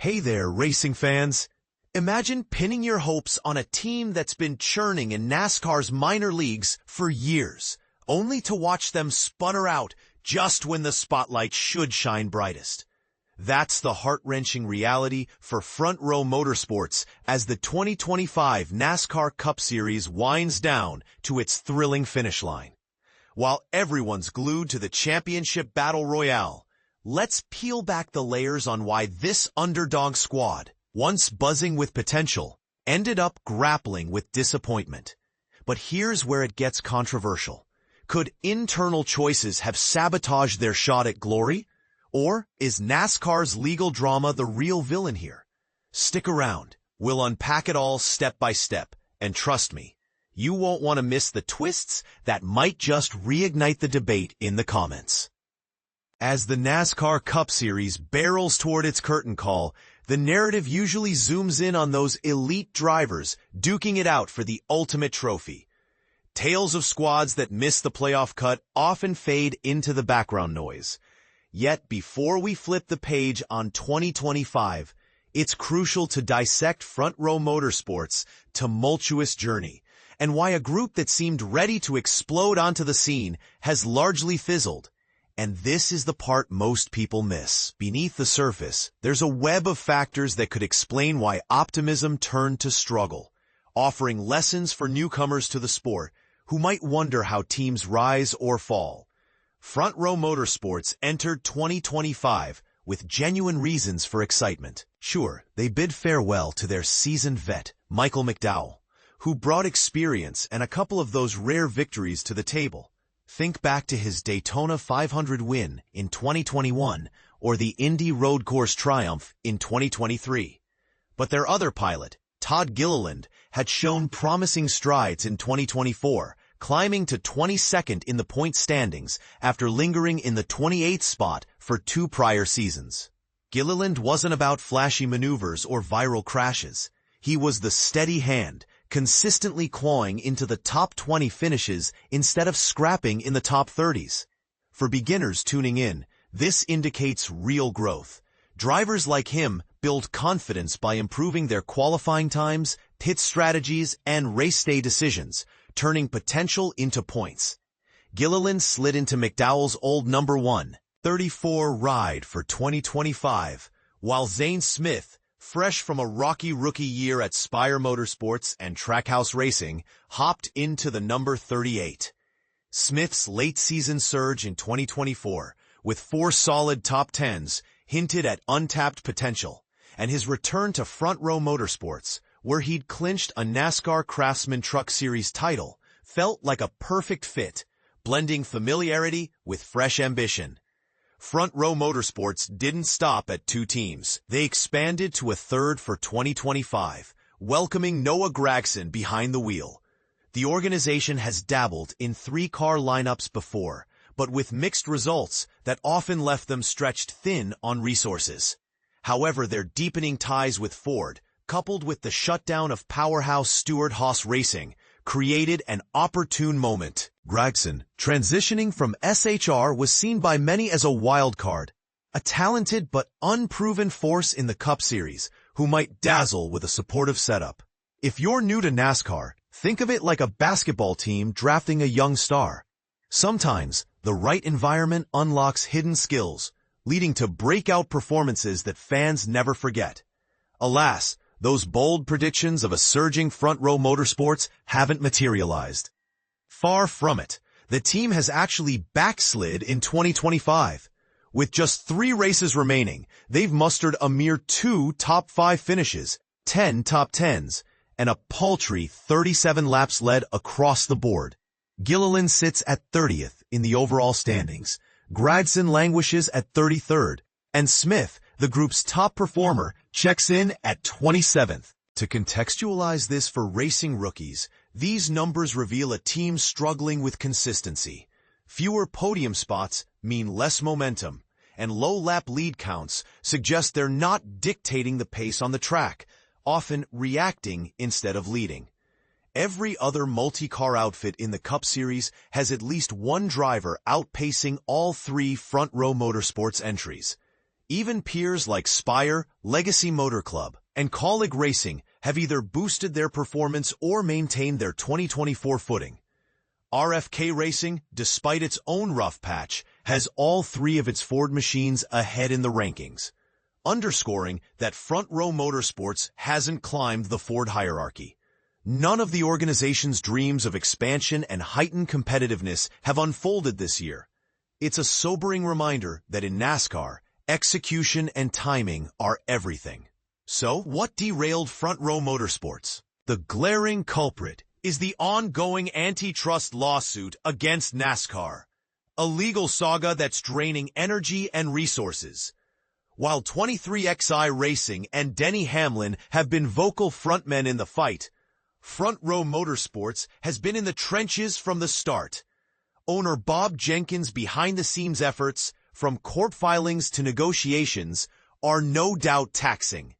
Hey there, racing fans. Imagine pinning your hopes on a team that's been churning in NASCAR's minor leagues for years, only to watch them sputter out just when the spotlight should shine brightest. That's the heart-wrenching reality for Front Row Motorsports as the 2025 NASCAR Cup Series winds down to its thrilling finish line. While everyone's glued to the championship battle royale, let's peel back the layers on why this underdog squad, once buzzing with potential, ended up grappling with disappointment. But here's where it gets controversial. Could internal choices have sabotaged their shot at glory? Or is NASCAR's legal drama the real villain here? Stick around. We'll unpack it all step by step. And trust me, you won't want to miss the twists that might just reignite the debate in the comments. As the NASCAR Cup Series barrels toward its curtain call, the narrative usually zooms in on those elite drivers duking it out for the ultimate trophy. Tales of squads that miss the playoff cut often fade into the background noise. Yet before we flip the page on 2025, it's crucial to dissect Front Row Motorsports' tumultuous journey and why a group that seemed ready to explode onto the scene has largely fizzled. And this is the part most people miss. Beneath the surface, there's a web of factors that could explain why optimism turned to struggle, offering lessons for newcomers to the sport who might wonder how teams rise or fall. Front Row Motorsports entered 2025 with genuine reasons for excitement. Sure, they bid farewell to their seasoned vet, Michael McDowell, who brought experience and a couple of those rare victories to the table. Think back to his Daytona 500 win in 2021 or the Indy Road Course triumph in 2023. But their other pilot, Todd Gilliland, had shown promising strides in 2024, climbing to 22nd in the point standings after lingering in the 28th spot for 2 prior seasons. Gilliland wasn't about flashy maneuvers or viral crashes. He was the steady hand, consistently clawing into the top 20 finishes instead of scrapping in the top 30s. For beginners tuning in, this indicates real growth. Drivers like him build confidence by improving their qualifying times, pit strategies, and race day decisions, turning potential into points. Gilliland slid into McDowell's old number 134 ride for 2025, while Zane Smith, fresh from a rocky rookie year at Spire Motorsports and Trackhouse Racing, hopped into the number 38. Smith's late-season surge in 2024, with 4 solid top 10s, hinted at untapped potential, and his return to Front Row Motorsports, where he'd clinched a NASCAR Craftsman Truck Series title, felt like a perfect fit, blending familiarity with fresh ambition. Front Row Motorsports didn't stop at 2 teams. They expanded to a third for 2025, welcoming Noah Gragson behind the wheel. The organization has dabbled in 3-car lineups before, but with mixed results that often left them stretched thin on resources. However, their deepening ties with Ford, coupled with the shutdown of powerhouse Stewart-Haas Racing, created an opportune moment. Gragson, transitioning from SHR, was seen by many as a wild card, a talented but unproven force in the Cup Series who might dazzle with a supportive setup. If you're new to NASCAR, think of it like a basketball team drafting a young star. Sometimes, the right environment unlocks hidden skills, leading to breakout performances that fans never forget. Alas, those bold predictions of a surging Front Row Motorsports haven't materialized. Far from it, the team has actually backslid in 2025. With just 3 races remaining, they've mustered a mere 2 top 5 finishes, 10 top 10s, and a paltry 37 laps led across the board. Gilliland sits at 30th in the overall standings, Gragson languishes at 33rd, and Smith, the group's top performer, checks in at 27th. To contextualize this for racing rookies, these numbers reveal a team struggling with consistency. Fewer podium spots mean less momentum, and low lap lead counts suggest they're not dictating the pace on the track, often reacting instead of leading. Every other multi-car outfit in the Cup Series has at least one driver outpacing all 3 Front Row Motorsports entries. Even peers like Spire, Legacy Motor Club, and Colleague Racing have either boosted their performance or maintained their 2024 footing. RFK Racing, despite its own rough patch, has all three of its Ford machines ahead in the rankings, underscoring that Front Row Motorsports hasn't climbed the Ford hierarchy. None of the organization's dreams of expansion and heightened competitiveness have unfolded this year. It's a sobering reminder that in NASCAR, execution and timing are everything. So, what derailed Front Row Motorsports? The glaring culprit is the ongoing antitrust lawsuit against NASCAR, a legal saga that's draining energy and resources. While 23XI Racing and Denny Hamlin have been vocal frontmen in the fight, Front Row Motorsports has been in the trenches from the start. Owner Bob Jenkins' behind-the-scenes efforts, from court filings to negotiations, are no doubt taxing.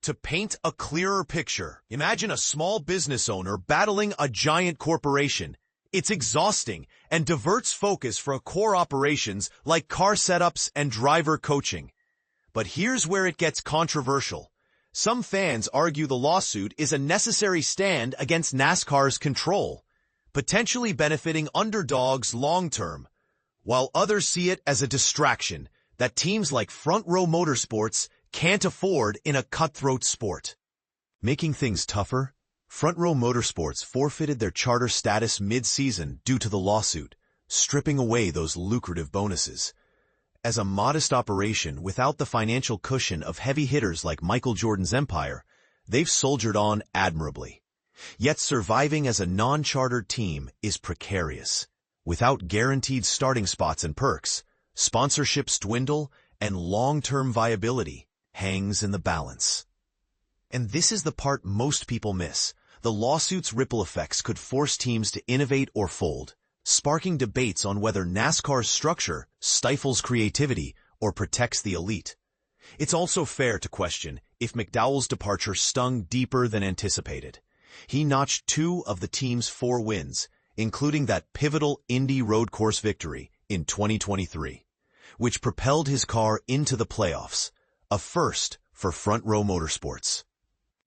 To paint a clearer picture, imagine a small business owner battling a giant corporation. It's exhausting and diverts focus from core operations like car setups and driver coaching. But here's where it gets controversial. Some fans argue the lawsuit is a necessary stand against NASCAR's control, potentially benefiting underdogs long-term, while others see it as a distraction that teams like Front Row Motorsports can't afford in a cutthroat sport. Making things tougher, Front Row Motorsports forfeited their charter status mid-season due to the lawsuit, stripping away those lucrative bonuses. As a modest operation without the financial cushion of heavy hitters like Michael Jordan's empire, they've soldiered on admirably. Yet surviving as a non-chartered team is precarious. Without guaranteed starting spots and perks, sponsorships dwindle and long-term viability hangs in the balance. And this is the part most people miss. The lawsuit's ripple effects could force teams to innovate or fold, sparking debates on whether NASCAR's structure stifles creativity or protects the elite. It's also fair to question if McDowell's departure stung deeper than anticipated. He notched 2 of the team's 4 wins, including that pivotal Indy road course victory in 2023, which propelled his car into the playoffs, a first for Front Row Motorsports.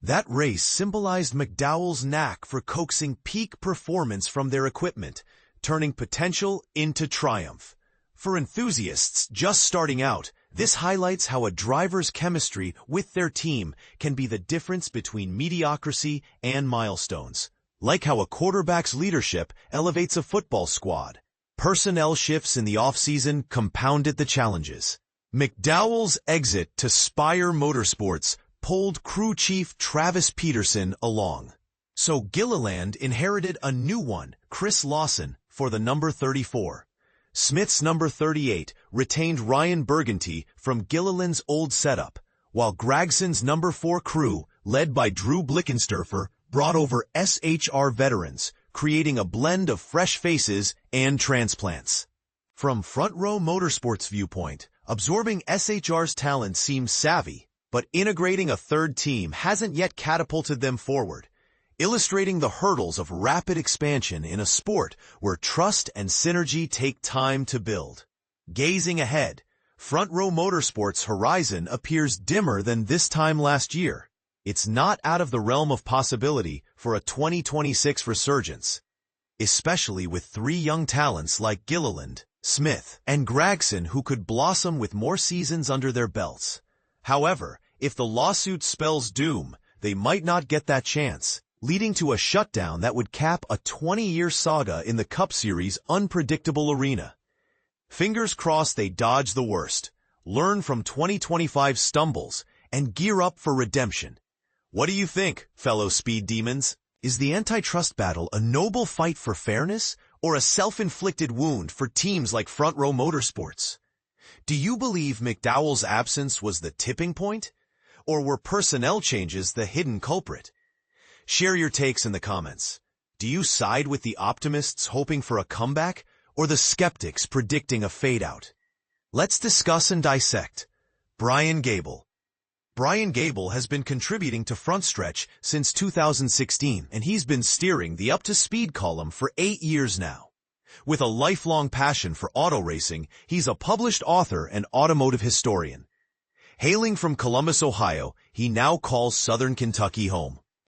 That race symbolized McDowell's knack for coaxing peak performance from their equipment, turning potential into triumph. For enthusiasts just starting out, this highlights how a driver's chemistry with their team can be the difference between mediocrity and milestones. Like how a quarterback's leadership elevates a football squad, personnel shifts in the offseason compounded the challenges. McDowell's exit to Spire Motorsports pulled crew chief Travis Peterson along. So Gilliland inherited a new one, Chris Lawson, for the number 34. Smith's number 38 retained Ryan Burgundy from Gilliland's old setup, while Gragson's number 4 crew, led by Drew Blickensderfer, brought over SHR veterans, creating a blend of fresh faces and transplants. From Front Row Motorsports' viewpoint, absorbing SHR's talent seems savvy, but integrating a third team hasn't yet catapulted them forward, illustrating the hurdles of rapid expansion in a sport where trust and synergy take time to build. Gazing ahead, Front Row Motorsports' horizon appears dimmer than this time last year. It's not out of the realm of possibility for a 2026 resurgence, especially with 3 young talents like Gilliland, Smith, and Gragson who could blossom with more seasons under their belts. However, if the lawsuit spells doom, they might not get that chance, leading to a shutdown that would cap a 20-year saga in the Cup Series' unpredictable arena. Fingers crossed they dodge the worst, learn from 2025's stumbles, and gear up for redemption. What do you think, fellow speed demons? Is the antitrust battle a noble fight for fairness or a self-inflicted wound for teams like Front Row Motorsports? Do you believe McDowell's absence was the tipping point, or were personnel changes the hidden culprit? Share your takes in the comments. Do you side with the optimists hoping for a comeback, or the skeptics predicting a fade-out? Let's discuss and dissect. Brian Gable. Brian Gable has been contributing to Front Stretch since 2016, and he's been steering the Up to Speed column for 8 years now. With a lifelong passion for auto racing, he's a published author and automotive historian. Hailing from Columbus, Ohio, he now calls Southern Kentucky home.